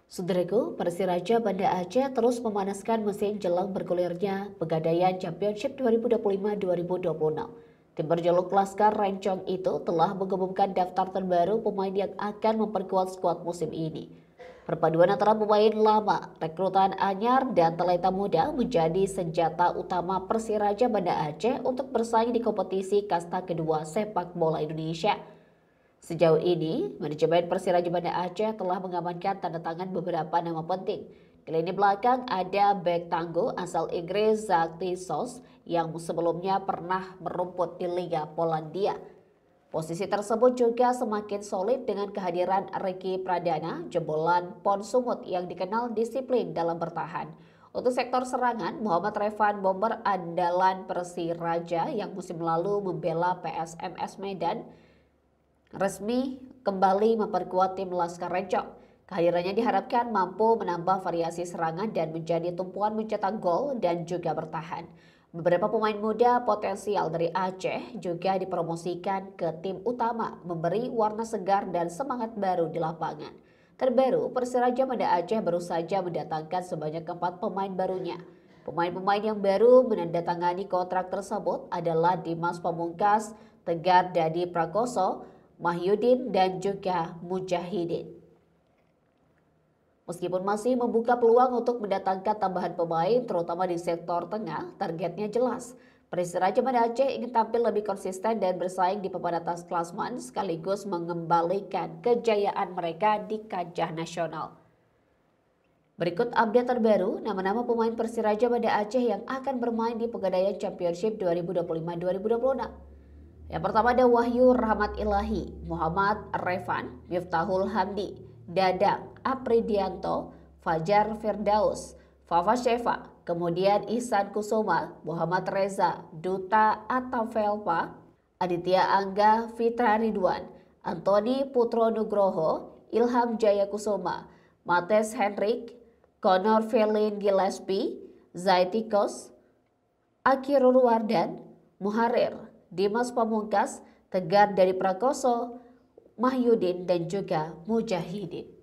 Saudaraku, Persiraja Banda Aceh terus memanaskan mesin jelang bergulirnya Pegadaian Championship 2025-2026. Tim berjuluk Laskar Rencong itu telah mengumumkan daftar terbaru pemain yang akan memperkuat skuad musim ini. Perpaduan antara pemain lama, rekrutan anyar, dan talenta muda menjadi senjata utama Persiraja Banda Aceh untuk bersaing di kompetisi kasta kedua sepak bola Indonesia. Sejauh ini, manajemen Persiraja Banda Aceh telah mengamankan tanda tangan beberapa nama penting. Di lini belakang ada bek tangguh asal Inggris Zakti Sos yang sebelumnya pernah merumput di Liga Polandia. Posisi tersebut juga semakin solid dengan kehadiran Ricky Pradana, jebolan Pon Sumut yang dikenal disiplin dalam bertahan. Untuk sektor serangan, Muhammad Revan bomber andalan Persiraja yang musim lalu membela PSMS Medan resmi kembali memperkuat tim Laskar Rencong. Kehadirannya diharapkan mampu menambah variasi serangan dan menjadi tumpuan mencetak gol dan juga bertahan. Beberapa pemain muda potensial dari Aceh juga dipromosikan ke tim utama, memberi warna segar dan semangat baru di lapangan. Terbaru, Persiraja Banda Aceh baru saja mendatangkan sebanyak 4 pemain barunya. Pemain-pemain yang baru menandatangani kontrak tersebut adalah Dimas Pamungkas, Tegar Dadi Prakoso, Mahyudin, dan juga Mujahidin. Meskipun masih membuka peluang untuk mendatangkan tambahan pemain, terutama di sektor tengah, targetnya jelas. Persiraja Banda Aceh ingin tampil lebih konsisten dan bersaing di papan atas klasmen sekaligus mengembalikan kejayaan mereka di kancah nasional. Berikut update terbaru nama-nama pemain Persiraja Banda Aceh yang akan bermain di Pegadaian Championship 2025-2026. Yang pertama ada Wahyu Rahmat Ilahi, Muhammad Revan, Miftahul Hamdi, Dadang Apridianto, Fajar Firdaus, Fafa Sheva, kemudian Ihsan Kusuma, Muhammad Reza, Duta Atavelpa, Aditya Angga Fitra Ridwan, Antoni Putro Nugroho, Ilham Jaya Kusuma, Mates Henrik, Connor Felin Gillespie, Zaitikos, Akirul Wardan, Muharir, Dimas Pamungkas, Tegar dari Prakoso, Mahyudin, dan juga Mujahidin.